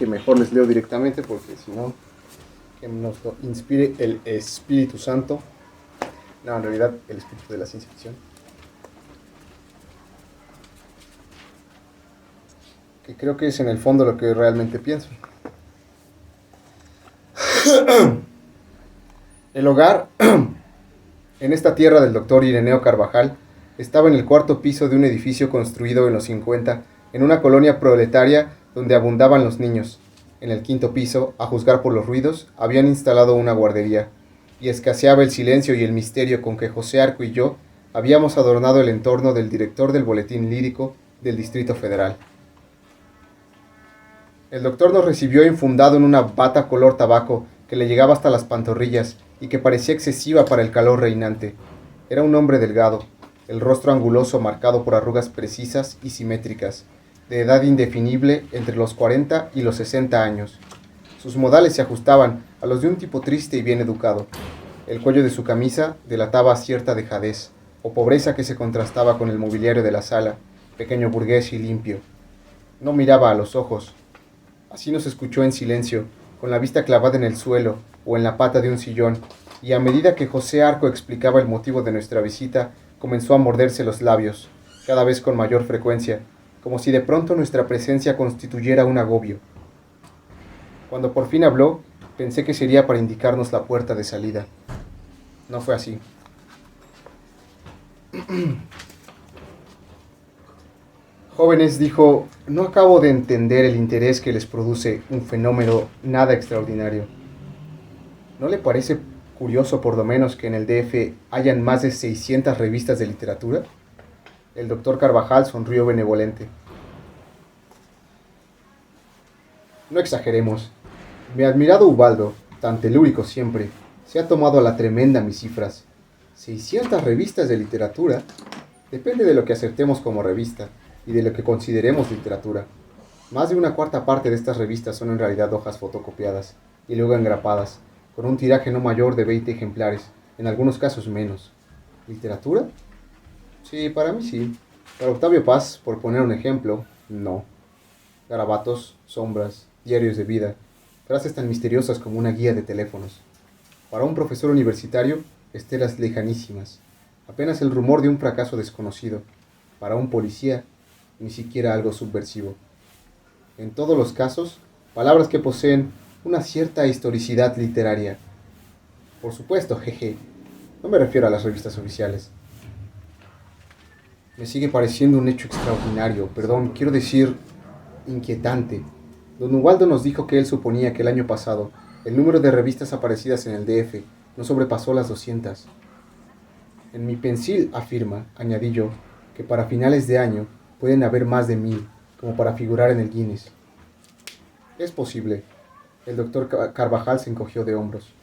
que mejor les leo directamente porque si no, que nos lo inspire el Espíritu Santo. No, en realidad el espíritu de la ciencia ficción. Que creo que es en el fondo lo que realmente pienso. El hogar, en esta tierra del doctor Ireneo Carvajal, estaba en el cuarto piso de un edificio construido en los 50, en una colonia proletaria donde abundaban los niños. En el quinto piso, a juzgar por los ruidos, habían instalado una guardería, y escaseaba el silencio y el misterio con que José Arco y yo habíamos adornado el entorno del director del boletín lírico del Distrito Federal. El doctor nos recibió infundado en una bata color tabaco que le llegaba hasta las pantorrillas y que parecía excesiva para el calor reinante. Era un hombre delgado, el rostro anguloso marcado por arrugas precisas y simétricas, de edad indefinible entre los 40 y los 60 años. Sus modales se ajustaban a los de un tipo triste y bien educado. El cuello de su camisa delataba cierta dejadez o pobreza que se contrastaba con el mobiliario de la sala, pequeño burgués y limpio. No miraba a los ojos. Así nos escuchó en silencio, con la vista clavada en el suelo o en la pata de un sillón, y a medida que José Arco explicaba el motivo de nuestra visita, comenzó a morderse los labios, cada vez con mayor frecuencia, como si de pronto nuestra presencia constituyera un agobio. Cuando por fin habló, pensé que sería para indicarnos la puerta de salida. No fue así. Jóvenes, dijo, no acabo de entender el interés que les produce un fenómeno nada extraordinario. ¿No le parece curioso por lo menos que en el DF hayan más de 600 revistas de literatura? El doctor Carvajal sonrió benevolente. No exageremos. Mi admirado Ubaldo, tan telúrico siempre, se ha tomado a la tremenda mis cifras. 600 revistas de literatura. Depende de lo que aceptemos como revista y de lo que consideremos literatura. Más de una cuarta parte de estas revistas son en realidad hojas fotocopiadas y luego engrapadas, con un tiraje no mayor de 20 ejemplares, en algunos casos menos. ¿Literatura? Sí, para mí sí. Para Octavio Paz, por poner un ejemplo, no. Garabatos, sombras, diarios de vida, frases tan misteriosas como una guía de teléfonos. Para un profesor universitario, estelas lejanísimas, apenas el rumor de un fracaso desconocido. Para un policía, ni siquiera algo subversivo. En todos los casos, palabras que poseen una cierta historicidad literaria. Por supuesto, jeje, no me refiero a las revistas oficiales. Me sigue pareciendo un hecho extraordinario, perdón, quiero decir, inquietante. Don Ubaldo nos dijo que él suponía que el año pasado el número de revistas aparecidas en el DF no sobrepasó las 200. En mi pensil afirma, añadí yo, que para finales de año pueden haber más de 1000, como para figurar en el Guinness. Es posible. El doctor Carvajal se encogió de hombros.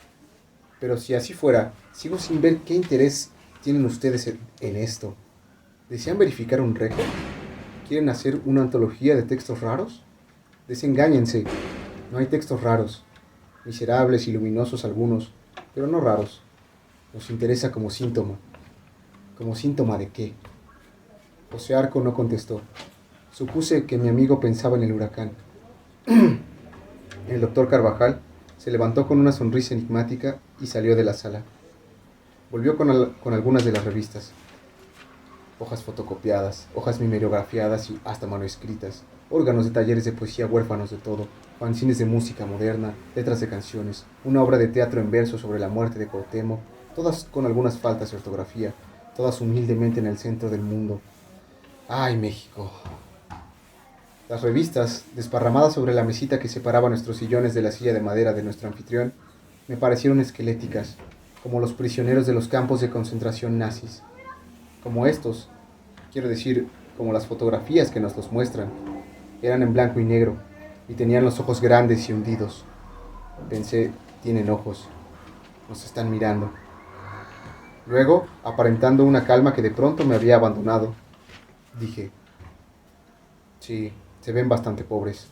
Pero si así fuera, sigo sin ver qué interés tienen ustedes en esto. ¿Desean verificar un récord? ¿Quieren hacer una antología de textos raros? Desengáñense. No hay textos raros. Miserables y luminosos algunos, pero no raros. Nos interesa como síntoma. ¿Como síntoma de qué? José Arco no contestó. Supuse que mi amigo pensaba en el huracán. El doctor Carvajal se levantó con una sonrisa enigmática y salió de la sala. Volvió con algunas de las revistas. Hojas fotocopiadas, hojas mimeografiadas y hasta manuscritas, órganos de talleres de poesía huérfanos de todo, fanzines de música moderna, letras de canciones, una obra de teatro en verso sobre la muerte de Cuauhtémoc, todas con algunas faltas de ortografía, todas humildemente en el centro del mundo. ¡Ay, México! Las revistas, desparramadas sobre la mesita que separaba nuestros sillones de la silla de madera de nuestro anfitrión, me parecieron esqueléticas, como los prisioneros de los campos de concentración nazis. Como estos, quiero decir, como las fotografías que nos los muestran, eran en blanco y negro, y tenían los ojos grandes y hundidos. Pensé, tienen ojos, nos están mirando. Luego, aparentando una calma que de pronto me había abandonado, dije, sí, se ven bastante pobres,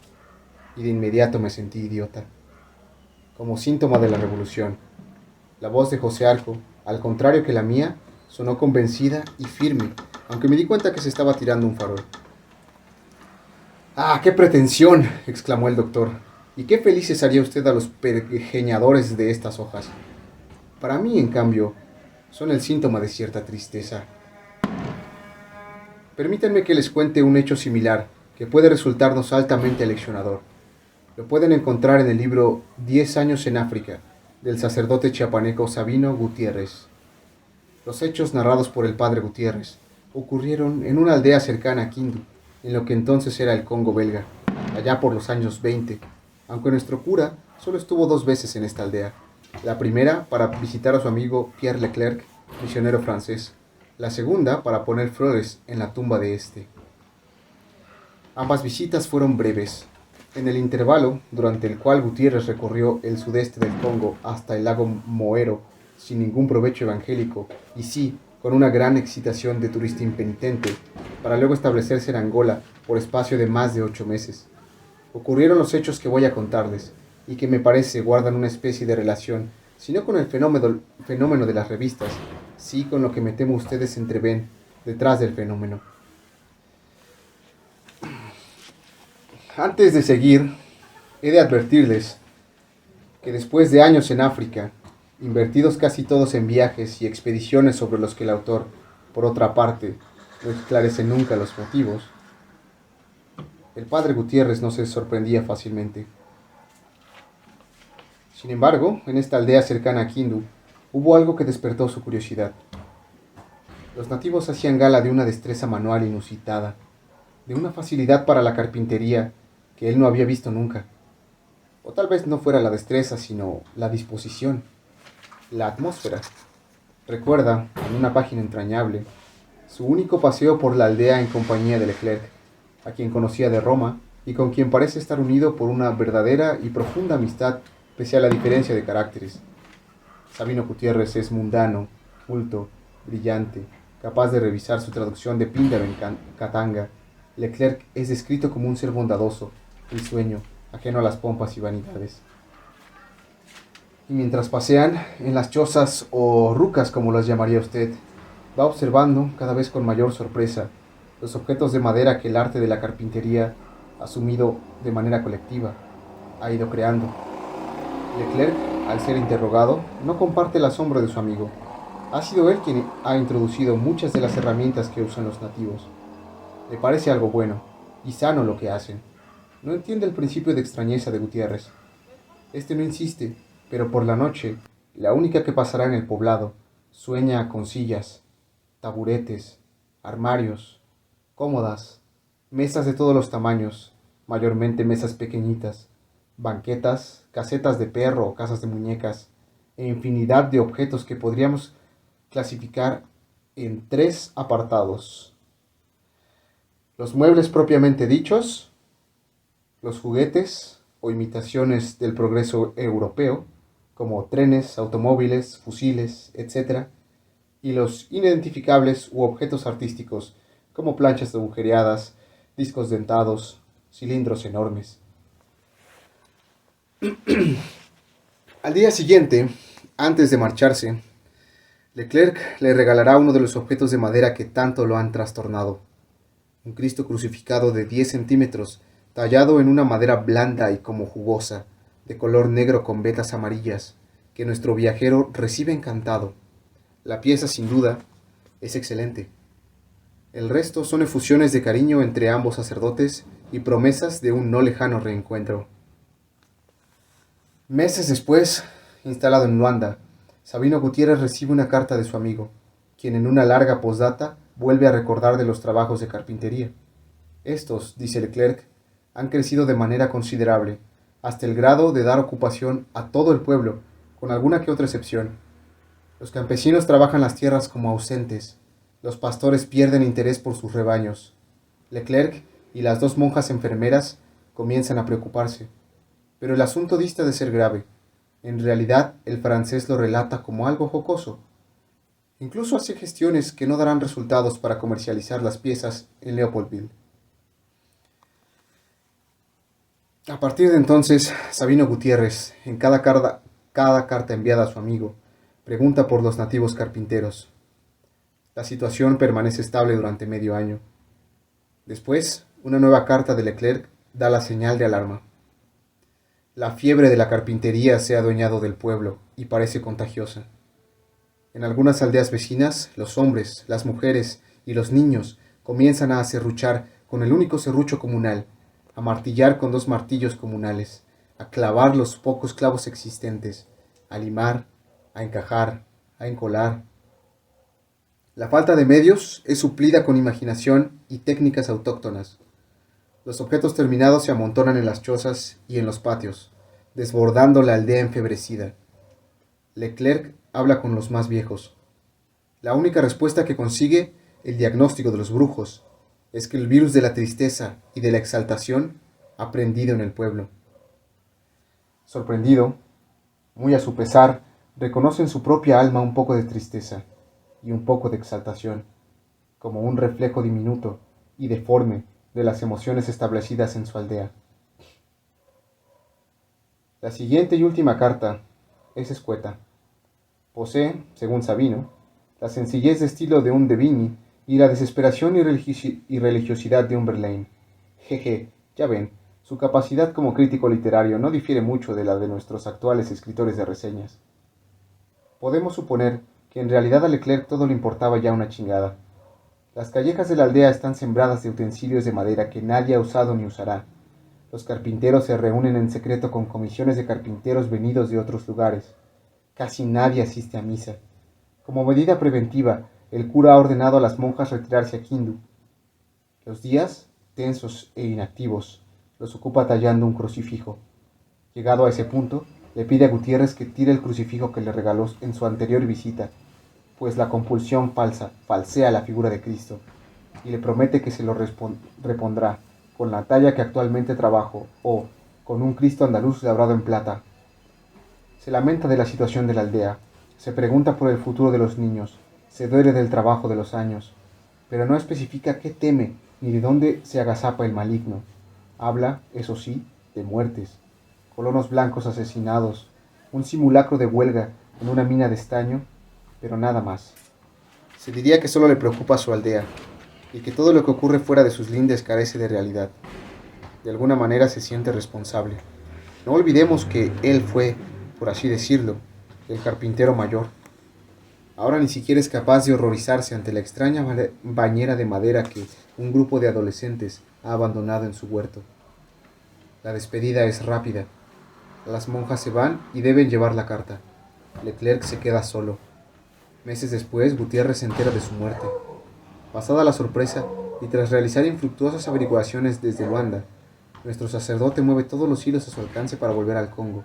y de inmediato me sentí idiota. Como síntoma de la revolución, la voz de José Arco, al contrario que la mía, sonó convencida y firme, aunque me di cuenta que se estaba tirando un farol. ¡Ah, qué pretensión!, exclamó el doctor. Y qué felices haría usted a los pergeñadores de estas hojas. Para mí, en cambio, son el síntoma de cierta tristeza. Permítanme que les cuente un hecho similar que puede resultarnos altamente aleccionador. Lo pueden encontrar en el libro 10 años en África, del sacerdote chiapaneco Sabino Gutiérrez. Los hechos narrados por el padre Gutiérrez ocurrieron en una aldea cercana a Kindu, en lo que entonces era el Congo belga, allá por los años 20, aunque nuestro cura solo estuvo 2 veces en esta aldea. La primera para visitar a su amigo Pierre Leclerc, misionero francés. La segunda para poner flores en la tumba de este. Ambas visitas fueron breves. En el intervalo, durante el cual Gutiérrez recorrió el sudeste del Congo hasta el lago Moero, sin ningún provecho evangélico, y sí, con una gran excitación de turista impenitente, para luego establecerse en Angola por espacio de más de 8 meses. Ocurrieron los hechos que voy a contarles, y que me parece guardan una especie de relación, si no con el fenómeno de las revistas, sí con lo que me temo ustedes entreven detrás del fenómeno. Antes de seguir, he de advertirles que después de años en África, invertidos casi todos en viajes y expediciones sobre los que el autor, por otra parte, no esclarece nunca los motivos, el padre Gutiérrez no se sorprendía fácilmente. Sin embargo, en esta aldea cercana a Kindu, hubo algo que despertó su curiosidad. Los nativos hacían gala de una destreza manual inusitada, de una facilidad para la carpintería que él no había visto nunca. O tal vez no fuera la destreza, sino la disposición, la atmósfera. Recuerda, en una página entrañable, su único paseo por la aldea en compañía de Leclerc, a quien conocía de Roma y con quien parece estar unido por una verdadera y profunda amistad pese a la diferencia de caracteres. Sabino Gutiérrez es mundano, culto, brillante, capaz de revisar su traducción de Píndaro en Katanga. Leclerc es descrito como un ser bondadoso, risueño, ajeno a las pompas y vanidades. Y mientras pasean en las chozas o rucas, como las llamaría usted, va observando, cada vez con mayor sorpresa, los objetos de madera que el arte de la carpintería, asumido de manera colectiva, ha ido creando. Leclerc, al ser interrogado, no comparte el asombro de su amigo. Ha sido él quien ha introducido muchas de las herramientas que usan los nativos. Le parece algo bueno y sano lo que hacen. No entiende el principio de extrañeza de Gutiérrez. Este no insiste, pero por la noche, la única que pasará en el poblado, sueña con sillas, taburetes, armarios, cómodas, mesas de todos los tamaños, mayormente mesas pequeñitas, banquetas, casetas de perro o casas de muñecas, e infinidad de objetos que podríamos clasificar en 3 apartados: los muebles propiamente dichos, los juguetes o imitaciones del progreso europeo, como trenes, automóviles, fusiles, etc., y los inidentificables u objetos artísticos, como planchas de agujereadas, discos dentados, cilindros enormes. Al día siguiente, antes de marcharse, Leclerc le regalará uno de los objetos de madera que tanto lo han trastornado: un Cristo crucificado de 10 centímetros, tallado en una madera blanda y como jugosa, de color negro con vetas amarillas, que nuestro viajero recibe encantado. La pieza, sin duda, es excelente. El resto son efusiones de cariño entre ambos sacerdotes y promesas de un no lejano reencuentro. Meses después, instalado en Luanda, Sabino Gutiérrez recibe una carta de su amigo, quien en una larga postdata vuelve a recordar de los trabajos de carpintería. Estos, dice Leclerc, han crecido de manera considerable, hasta el grado de dar ocupación a todo el pueblo, con alguna que otra excepción. Los campesinos trabajan las tierras como ausentes, los pastores pierden interés por sus rebaños. Leclerc y las 2 monjas enfermeras comienzan a preocuparse, pero el asunto dista de ser grave. En realidad, el francés lo relata como algo jocoso. Incluso hace gestiones que no darán resultados para comercializar las piezas en Leopoldville. A partir de entonces, Sabino Gutiérrez, en cada carta enviada a su amigo, pregunta por los nativos carpinteros. La situación permanece estable durante medio año. Después, una nueva carta de Leclerc da la señal de alarma. La fiebre de la carpintería se ha adueñado del pueblo y parece contagiosa. En algunas aldeas vecinas, los hombres, las mujeres y los niños comienzan a serruchar con el único serrucho comunal, a martillar con 2 martillos comunales, a clavar los pocos clavos existentes, a limar, a encajar, a encolar. La falta de medios es suplida con imaginación y técnicas autóctonas. Los objetos terminados se amontonan en las chozas y en los patios, desbordando la aldea enfebrecida. Leclerc habla con los más viejos. La única respuesta que consigue el diagnóstico de los brujos es que el virus de la tristeza y de la exaltación ha prendido en el pueblo. Sorprendido, muy a su pesar, reconoce en su propia alma un poco de tristeza y un poco de exaltación, como un reflejo diminuto y deforme de las emociones establecidas en su aldea. La siguiente y última carta es escueta. Posee, según Sabino, la sencillez de estilo de un de Vigny y la desesperación y religiosidad de un Verlaine. Jeje, ya ven, su capacidad como crítico literario no difiere mucho de la de nuestros actuales escritores de reseñas. Podemos suponer que en realidad a Leclerc todo le importaba ya una chingada. Las callejas de la aldea están sembradas de utensilios de madera que nadie ha usado ni usará. Los carpinteros se reúnen en secreto con comisiones de carpinteros venidos de otros lugares. Casi nadie asiste a misa. Como medida preventiva, el cura ha ordenado a las monjas retirarse a Kindu. Los días, tensos e inactivos, los ocupa tallando un crucifijo. Llegado a ese punto, le pide a Gutiérrez que tire el crucifijo que le regaló en su anterior visita, pues la compulsión falsea la figura de Cristo, y le promete que se lo repondrá con la talla que actualmente trabajo o con un Cristo andaluz labrado en plata. Se lamenta de la situación de la aldea, se pregunta por el futuro de los niños, se duele del trabajo de los años, pero no especifica qué teme ni de dónde se agazapa el maligno. Habla, eso sí, de muertes, colonos blancos asesinados, un simulacro de huelga en una mina de estaño, pero nada más. Se diría que solo le preocupa a su aldea, y que todo lo que ocurre fuera de sus lindes carece de realidad. De alguna manera se siente responsable. No olvidemos que él fue, por así decirlo, el carpintero mayor. Ahora ni siquiera es capaz de horrorizarse ante la extraña bañera de madera que un grupo de adolescentes ha abandonado en su huerto. La despedida es rápida. Las monjas se van y deben llevar la carta. Leclerc se queda solo. Meses después, Gutiérrez se entera de su muerte. Pasada la sorpresa, y tras realizar infructuosas averiguaciones desde Luanda, nuestro sacerdote mueve todos los hilos a su alcance para volver al Congo,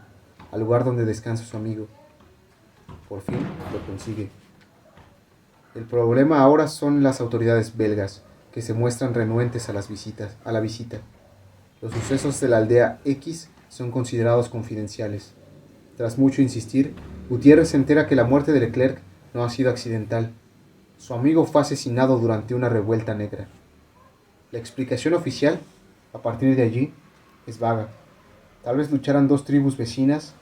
al lugar donde descansa su amigo. Por fin lo consigue. El problema ahora son las autoridades belgas, que se muestran renuentes a la visita. Los sucesos de la aldea X son considerados confidenciales. Tras mucho insistir, Gutiérrez se entera que la muerte de Leclerc no ha sido accidental. Su amigo fue asesinado durante una revuelta negra. La explicación oficial, a partir de allí, es vaga. Tal vez lucharan 2 tribus vecinas,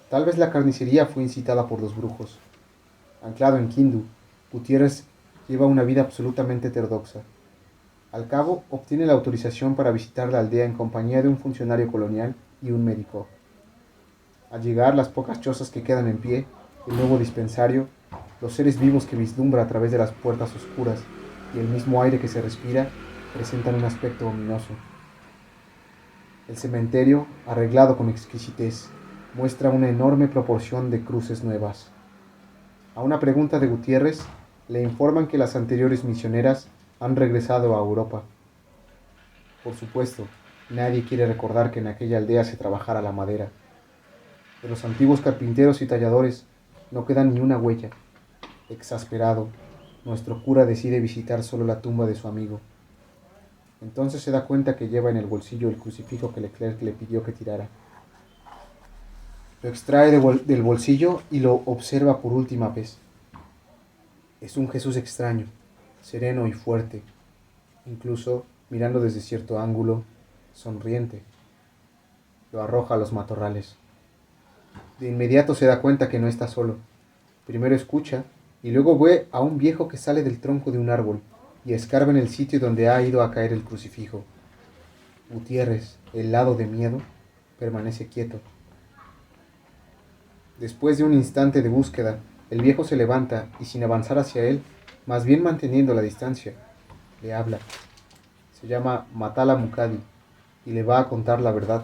tal vez la carnicería fue incitada por los brujos. Anclado en Kindu, Gutiérrez lleva una vida absolutamente heterodoxa. Al cabo, obtiene la autorización para visitar la aldea en compañía de un funcionario colonial y un médico. Al llegar, las pocas chozas que quedan en pie, el nuevo dispensario, los seres vivos que vislumbra a través de las puertas oscuras y el mismo aire que se respira presentan un aspecto ominoso. El cementerio, arreglado con exquisitez, muestra una enorme proporción de cruces nuevas. A una pregunta de Gutiérrez, le informan que las anteriores misioneras han regresado a Europa. Por supuesto, nadie quiere recordar que en aquella aldea se trabajara la madera. De los antiguos carpinteros y talladores no queda ni una huella. Exasperado, nuestro cura decide visitar solo la tumba de su amigo. Entonces se da cuenta que lleva en el bolsillo el crucifijo que Leclerc le pidió que tirara. Lo extrae del bolsillo y lo observa por última vez. Es un Jesús extraño, sereno y fuerte, incluso mirando desde cierto ángulo, sonriente. Lo arroja a los matorrales. De inmediato se da cuenta que no está solo. Primero escucha y luego ve a un viejo que sale del tronco de un árbol y escarba en el sitio donde ha ido a caer el crucifijo. Gutiérrez, helado de miedo, permanece quieto. Después de un instante de búsqueda, el viejo se levanta y sin avanzar hacia él, más bien manteniendo la distancia, le habla. Se llama Matala Mukadi y le va a contar la verdad.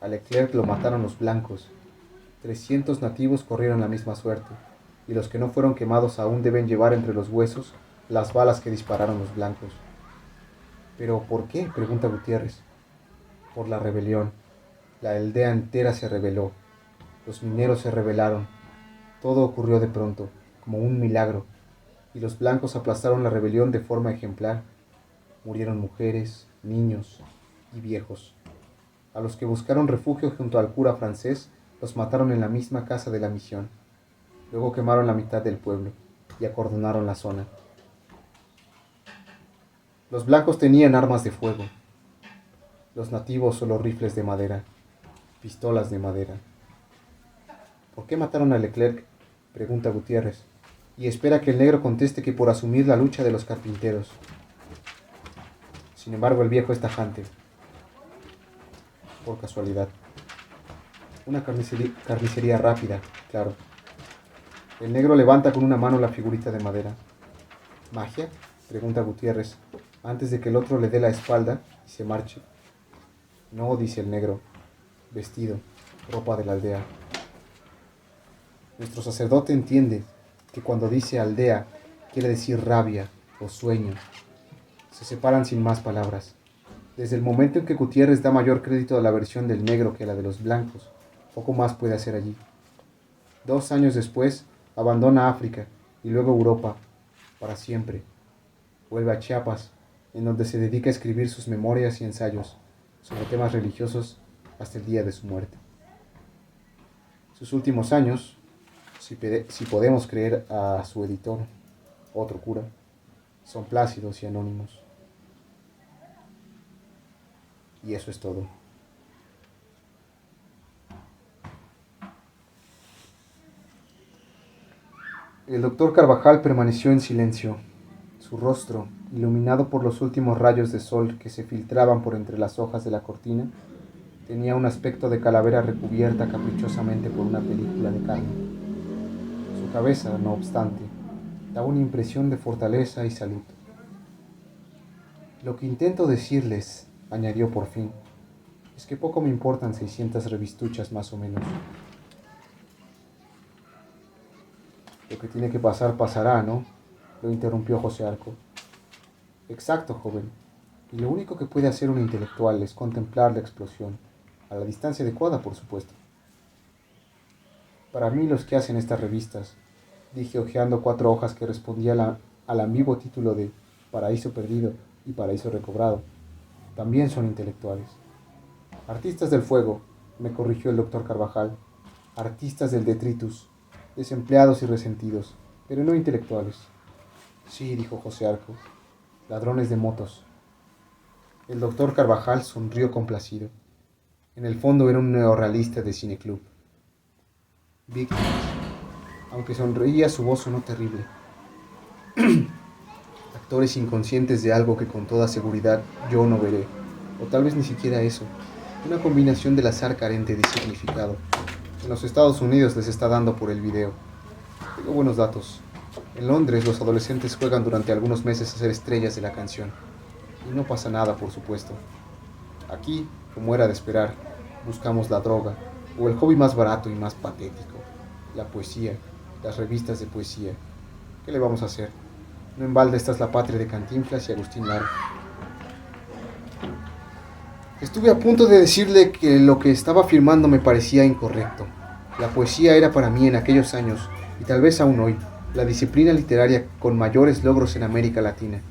A Leclerc lo mataron los blancos. 300 nativos corrieron la misma suerte, y los que no fueron quemados aún deben llevar entre los huesos las balas que dispararon los blancos. ¿Pero por qué?, pregunta Gutiérrez. Por la rebelión. La aldea entera se rebeló. Los mineros se rebelaron. Todo ocurrió de pronto, como un milagro, y los blancos aplastaron la rebelión de forma ejemplar. Murieron mujeres, niños y viejos. A los que buscaron refugio junto al cura francés, los mataron en la misma casa de la misión. Luego quemaron la mitad del pueblo y acordonaron la zona. Los blancos tenían armas de fuego. Los nativos solo rifles de madera, pistolas de madera. ¿Por qué mataron a Leclerc?, pregunta Gutiérrez, y espera que el negro conteste que por asumir la lucha de los carpinteros. Sin embargo, el viejo es tajante. Por casualidad. Una carnicería rápida, claro. El negro levanta con una mano la figurita de madera. ¿Magia?, pregunta Gutiérrez, antes de que el otro le dé la espalda y se marche. No, dice el negro. Vestido, ropa de la aldea. Nuestro sacerdote entiende que cuando dice aldea quiere decir rabia o sueño. Se separan sin más palabras. Desde el momento en que Gutiérrez da mayor crédito a la versión del negro que a la de los blancos, poco más puede hacer allí. 2 años después, abandona África y luego Europa, para siempre. Vuelve a Chiapas, en donde se dedica a escribir sus memorias y ensayos sobre temas religiosos hasta el día de su muerte. Sus últimos años, si podemos creer a su editor, otro cura, son plácidos y anónimos. Y eso es todo. El doctor Carvajal permaneció en silencio. Su rostro, iluminado por los últimos rayos de sol que se filtraban por entre las hojas de la cortina, tenía un aspecto de calavera recubierta caprichosamente por una película de carne. Su cabeza, no obstante, daba una impresión de fortaleza y salud. Lo que intento decirles, añadió por fin, es que poco me importan 600 revistuchas más o menos. Lo que tiene que pasar, pasará, ¿no?, lo interrumpió José Arco. Exacto, joven. Y lo único que puede hacer un intelectual es contemplar la explosión, a la distancia adecuada, por supuesto. Para mí los que hacen estas revistas, dije hojeando 4 hojas que respondían al ambiguo título de Paraíso Perdido y Paraíso Recobrado, también son intelectuales. Artistas del fuego, me corrigió el doctor Carvajal, artistas del detritus, desempleados y resentidos, pero no intelectuales. Sí, dijo José Arco, ladrones de motos. El doctor Carvajal sonrió complacido. En el fondo era un neorrealista de cineclub. Víctimas. Aunque sonreía, su voz sonó terrible. Actores inconscientes de algo que con toda seguridad yo no veré. O tal vez ni siquiera eso. Una combinación del azar carente de significado. En los Estados Unidos les está dando por el video. Tengo buenos datos. En Londres los adolescentes juegan durante algunos meses a ser estrellas de la canción. Y no pasa nada, por supuesto. Aquí, como era de esperar, buscamos la droga, o el hobby más barato y más patético, la poesía, las revistas de poesía. ¿Qué le vamos a hacer? No en balde esta es la patria de Cantinflas y Agustín Lara. Estuve a punto de decirle que lo que estaba afirmando me parecía incorrecto. La poesía era para mí en aquellos años, y tal vez aún hoy, la disciplina literaria con mayores logros en América Latina.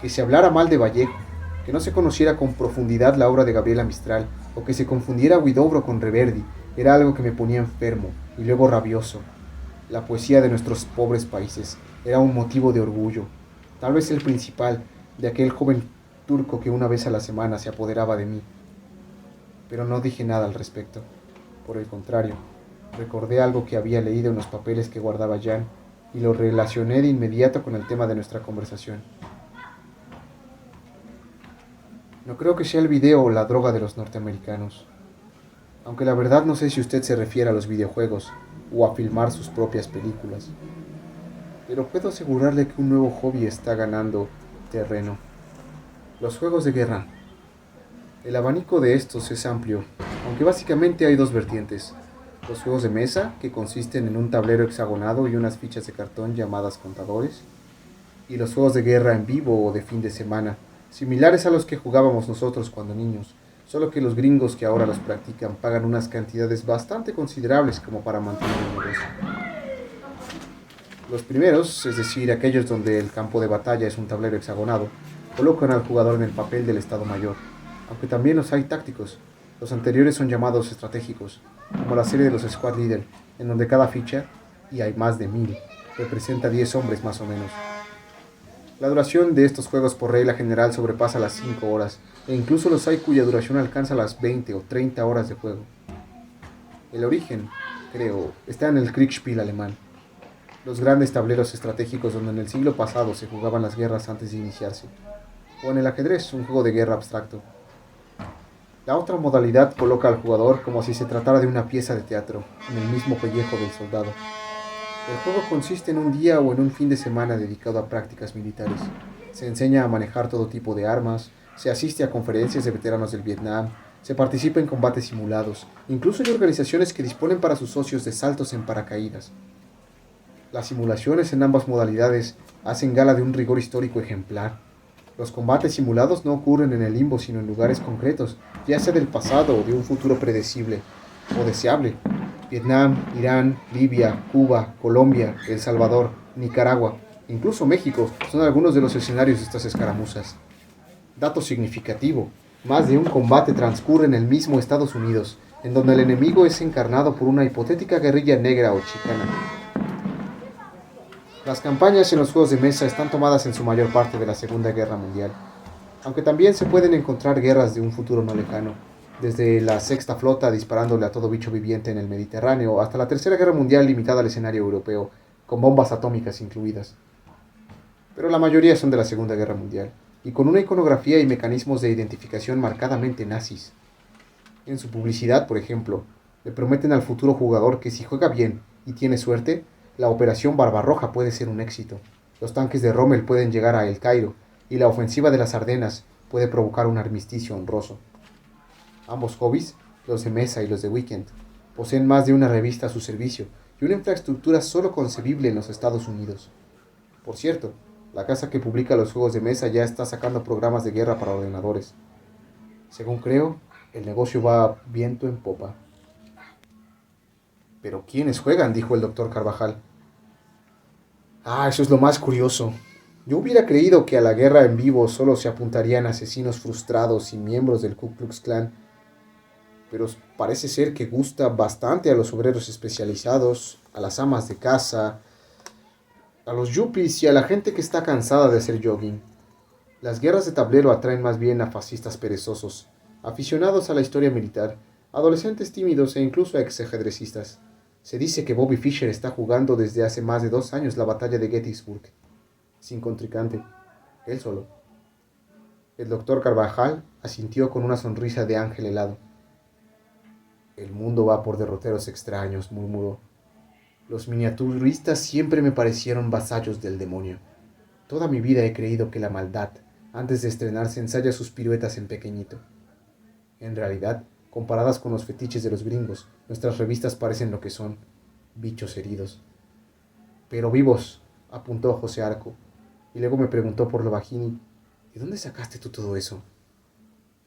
Que se hablara mal de Vallejo, que no se conociera con profundidad la obra de Gabriela Mistral, o que se confundiera Huidobro con Reverdy, era algo que me ponía enfermo y luego rabioso. La poesía de nuestros pobres países era un motivo de orgullo, tal vez el principal, de aquel joven turco que una vez a la semana se apoderaba de mí. Pero no dije nada al respecto. Por el contrario, recordé algo que había leído en los papeles que guardaba Jan y lo relacioné de inmediato con el tema de nuestra conversación. No creo que sea el video o la droga de los norteamericanos. Aunque la verdad no sé si usted se refiere a los videojuegos o a filmar sus propias películas. Pero puedo asegurarle que un nuevo hobby está ganando terreno. Los juegos de guerra. El abanico de estos es amplio, aunque básicamente hay dos vertientes. Los juegos de mesa, que consisten en un tablero hexagonado y unas fichas de cartón llamadas contadores, y los juegos de guerra en vivo o de fin de semana, similares a los que jugábamos nosotros cuando niños, solo que los gringos que ahora los practican pagan unas cantidades bastante considerables como para mantener el negocio. Los primeros, es decir, aquellos donde el campo de batalla es un tablero hexagonado, colocan al jugador en el papel del Estado Mayor, aunque también los hay tácticos. Los anteriores son llamados estratégicos, como la serie de los Squad Leader, en donde cada ficha, y hay más de 1000, representa 10 hombres más o menos. La duración de estos juegos por regla general sobrepasa las 5 horas, e incluso los hay cuya duración alcanza las 20 o 30 horas de juego. El origen, creo, está en el Kriegspiel alemán, los grandes tableros estratégicos donde en el siglo pasado se jugaban las guerras antes de iniciarse, o en el ajedrez, un juego de guerra abstracto. La otra modalidad coloca al jugador como si se tratara de una pieza de teatro, en el mismo pellejo del soldado. El juego consiste en un día o en un fin de semana dedicado a prácticas militares. Se enseña a manejar todo tipo de armas, se asiste a conferencias de veteranos del Vietnam, se participa en combates simulados, incluso hay organizaciones que disponen para sus socios de saltos en paracaídas. Las simulaciones en ambas modalidades hacen gala de un rigor histórico ejemplar. Los combates simulados no ocurren en el limbo, sino en lugares concretos, ya sea del pasado o de un futuro predecible o deseable. Vietnam, Irán, Libia, Cuba, Colombia, El Salvador, Nicaragua, incluso México son algunos de los escenarios de estas escaramuzas. Dato significativo, más de un combate transcurre en el mismo Estados Unidos, en donde el enemigo es encarnado por una hipotética guerrilla negra o chicana. Las campañas en los juegos de mesa están tomadas en su mayor parte de la Segunda Guerra Mundial, aunque también se pueden encontrar guerras de un futuro no lejano, desde la Sexta Flota disparándole a todo bicho viviente en el Mediterráneo hasta la Tercera Guerra Mundial limitada al escenario europeo, con bombas atómicas incluidas. Pero la mayoría son de la Segunda Guerra Mundial, y con una iconografía y mecanismos de identificación marcadamente nazis. En su publicidad, por ejemplo, le prometen al futuro jugador que si juega bien y tiene suerte, la Operación Barbarroja puede ser un éxito. Los tanques de Rommel pueden llegar a El Cairo y la ofensiva de las Ardenas puede provocar un armisticio honroso. Ambos hobbies, los de mesa y los de weekend, poseen más de una revista a su servicio y una infraestructura solo concebible en los Estados Unidos. Por cierto, la casa que publica los juegos de mesa ya está sacando programas de guerra para ordenadores. Según creo, el negocio va viento en popa. ¿Pero quiénes juegan?, dijo el doctor Carvajal. Ah, eso es lo más curioso. Yo hubiera creído que a la guerra en vivo solo se apuntarían asesinos frustrados y miembros del Ku Klux Klan, pero parece ser que gusta bastante a los obreros especializados, a las amas de casa, a los yuppies y a la gente que está cansada de hacer jogging. Las guerras de tablero atraen más bien a fascistas perezosos, aficionados a la historia militar, adolescentes tímidos e incluso a exajedrecistas. Se dice que Bobby Fischer está jugando desde hace más de 2 años la batalla de Gettysburg, sin contrincante, él solo. El doctor Carvajal asintió con una sonrisa de ángel helado. El mundo va por derroteros extraños, murmuró. Los miniaturistas siempre me parecieron vasallos del demonio. Toda mi vida he creído que la maldad, antes de estrenarse, ensaya sus piruetas en pequeñito. En realidad, comparadas con los fetiches de los gringos, nuestras revistas parecen lo que son, bichos heridos. Pero vivos, apuntó José Arco, y luego me preguntó por Lovagini, ¿de dónde sacaste tú todo eso?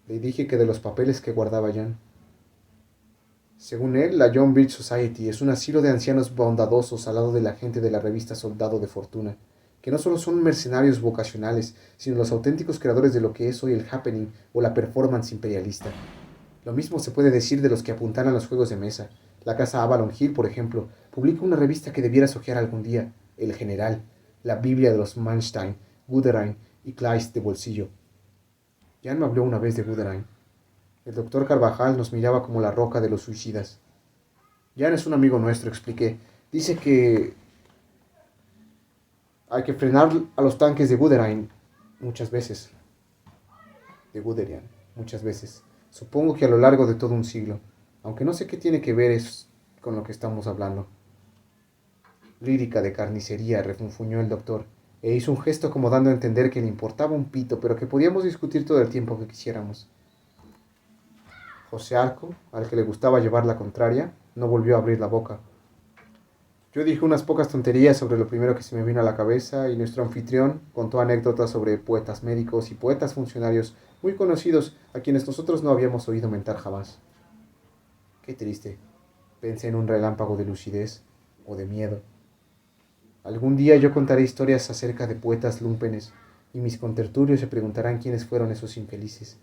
Le dije que de los papeles que guardaba Jan. Según él, la John Birch Society es un asilo de ancianos bondadosos al lado de la gente de la revista Soldado de Fortuna, que no solo son mercenarios vocacionales, sino los auténticos creadores de lo que es hoy el happening o la performance imperialista. Lo mismo se puede decir de los que apuntan a los juegos de mesa. La casa Avalon Hill, por ejemplo, publica una revista que debieras hojear algún día, El General, la Biblia de los Manstein, Guderian y Kleist de bolsillo. Jan me habló una vez de Guderian. El doctor Carvajal nos miraba como la roca de los suicidas. Jan es un amigo nuestro, expliqué. Dice que hay que frenar a los tanques de Guderian muchas veces. De Guderian, muchas veces. Supongo que a lo largo de todo un siglo. aunque no sé qué tiene que ver es con lo que estamos hablando. Lírica de carnicería, refunfuñó el doctor, e hizo un gesto como dando a entender que le importaba un pito, pero que podíamos discutir todo el tiempo que quisiéramos. José Arco, al que le gustaba llevar la contraria, no volvió a abrir la boca. Yo dije unas pocas tonterías sobre lo primero que se me vino a la cabeza y nuestro anfitrión contó anécdotas sobre poetas médicos y poetas funcionarios muy conocidos a quienes nosotros no habíamos oído mentar jamás. Qué triste, pensé en un relámpago de lucidez o de miedo. Algún día yo contaré historias acerca de poetas lúmpenes y mis contertulios se preguntarán quiénes fueron esos infelices.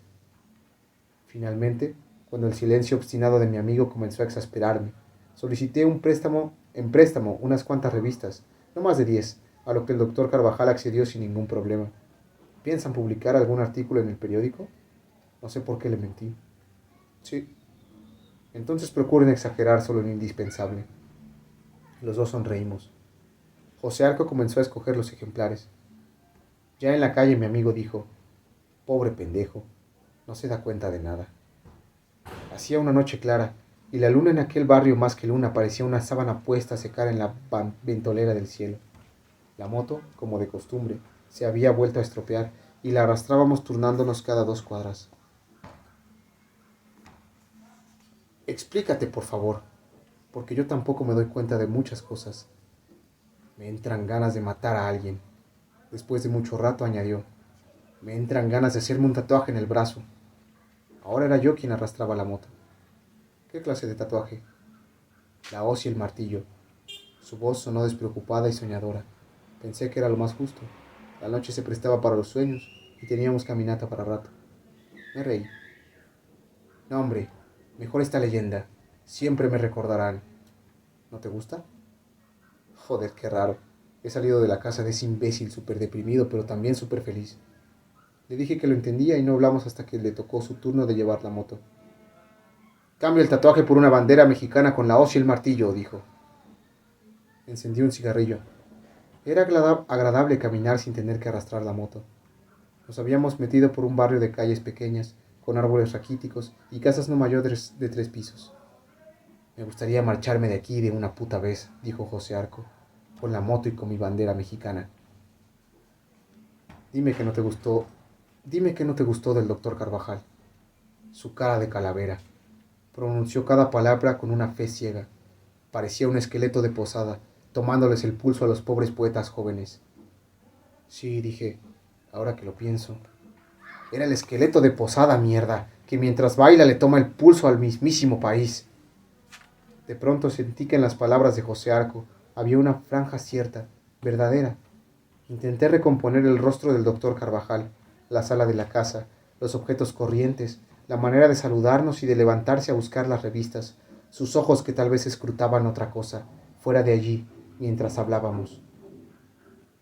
Finalmente, cuando el silencio obstinado de mi amigo comenzó a exasperarme, solicité en préstamo unas cuantas revistas, no más de 10, a lo que el doctor Carvajal accedió sin ningún problema. ¿Piensan publicar algún artículo en el periódico? No sé por qué le mentí. Sí. Entonces procuren exagerar solo lo indispensable. Los dos sonreímos. José Arco comenzó a escoger los ejemplares. Ya en la calle mi amigo dijo, pobre pendejo, no se da cuenta de nada. Hacía una noche clara, y la luna en aquel barrio más que luna parecía una sábana puesta a secar en la ventolera del cielo. La moto, como de costumbre, se había vuelto a estropear y la arrastrábamos turnándonos cada 2 cuadras. Explícate, por favor, porque yo tampoco me doy cuenta de muchas cosas. Me entran ganas de matar a alguien. Después de mucho rato añadió, me entran ganas de hacerme un tatuaje en el brazo. Ahora era yo quien arrastraba la moto. ¿Qué clase de tatuaje? La hoz y el martillo. Su voz sonó despreocupada y soñadora. Pensé que era lo más justo. La noche se prestaba para los sueños y teníamos caminata para rato. Me reí. No, hombre, mejor esta leyenda. Siempre me recordarán. ¿No te gusta? Joder, qué raro. He salido de la casa de ese imbécil súper deprimido, pero también súper feliz. Le dije que lo entendía y no hablamos hasta que le tocó su turno de llevar la moto. Cambio el tatuaje por una bandera mexicana con la hoz y el martillo, dijo. Encendí un cigarrillo. Era agradable caminar sin tener que arrastrar la moto. Nos habíamos metido por un barrio de calles pequeñas, con árboles raquíticos y casas no mayores de 3 pisos. Me gustaría marcharme de aquí de una puta vez, dijo José Arco, con la moto y con mi bandera mexicana. Dime que no te gustó, dime que no te gustó del doctor Carvajal. Su cara de calavera. Pronunció cada palabra con una fe ciega. Parecía un esqueleto de posada, tomándoles el pulso a los pobres poetas jóvenes. Sí, dije, ahora que lo pienso. Era el esqueleto de posada, mierda, que mientras baila le toma el pulso al mismísimo país. De pronto sentí que en las palabras de José Arco había una franja cierta, verdadera. Intenté recomponer el rostro del doctor Carvajal, la sala de la casa, los objetos corrientes, la manera de saludarnos y de levantarse a buscar las revistas, sus ojos que tal vez escrutaban otra cosa, fuera de allí, mientras hablábamos.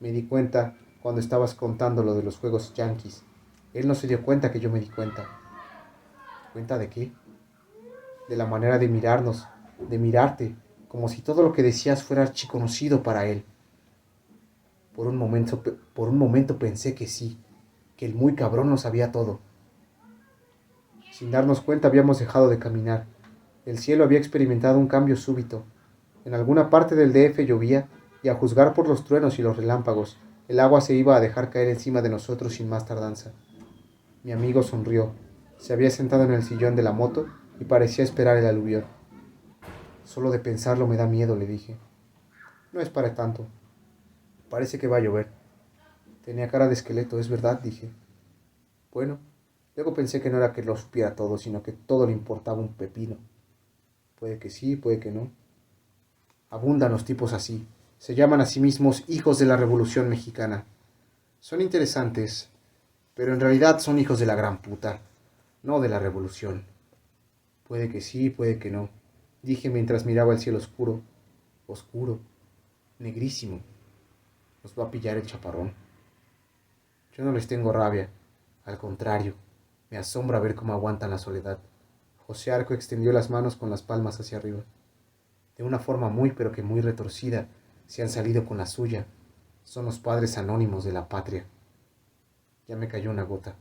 Me di cuenta cuando estabas contando lo de los juegos yanquis. Él no se dio cuenta que yo me di cuenta. ¿Cuenta de qué? De la manera de mirarnos, de mirarte, como si todo lo que decías fuera archiconocido para él. Por un momento pensé que sí, que el muy cabrón lo sabía todo. Sin darnos cuenta habíamos dejado de caminar. El cielo había experimentado un cambio súbito. En alguna parte del DF llovía y a juzgar por los truenos y los relámpagos, el agua se iba a dejar caer encima de nosotros sin más tardanza. Mi amigo sonrió. Se había sentado en el sillón de la moto y parecía esperar el aluvión. Solo de pensarlo me da miedo, le dije. No es para tanto. Parece que va a llover. Tenía cara de esqueleto, es verdad, dije. Bueno, luego pensé que no era que lo supiera todo, sino que todo le importaba un pepino. Puede que sí, puede que no. Abundan los tipos así. Se llaman a sí mismos hijos de la Revolución Mexicana. Son interesantes, pero en realidad son hijos de la gran puta, no de la Revolución. Puede que sí, puede que no, dije mientras miraba el cielo oscuro, oscuro, negrísimo. Nos va a pillar el chaparrón. Yo no les tengo rabia, al contrario, me asombra ver cómo aguantan la soledad. José Arco extendió las manos con las palmas hacia arriba. De una forma muy pero que muy retorcida, se han salido con la suya. Son los padres anónimos de la patria. Ya me cayó una gota.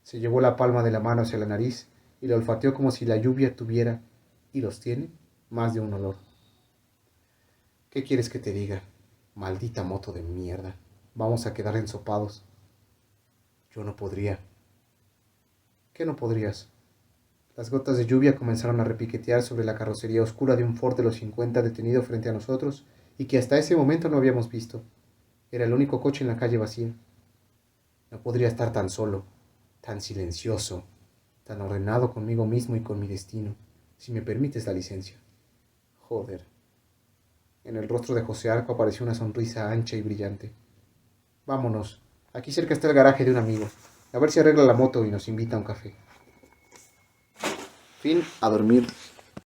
Se llevó la palma de la mano hacia la nariz y la olfateó como si la lluvia tuviera y los tiene, más de un olor. ¿Qué quieres que te diga? Maldita moto de mierda. Vamos a quedar ensopados. Yo no podría. ¿Qué no podrías? Las gotas de lluvia comenzaron a repiquetear sobre la carrocería oscura de un Ford de los 50 detenido frente a nosotros y que hasta ese momento no habíamos visto. Era el único coche en la calle vacía. No podría estar tan solo, tan silencioso, tan ordenado conmigo mismo y con mi destino, si me permites la licencia. Joder. En el rostro de José Arco apareció una sonrisa ancha y brillante. Vámonos. Aquí cerca está el garaje de un amigo. A ver si arregla la moto y nos invita a un café. Fin, a dormir.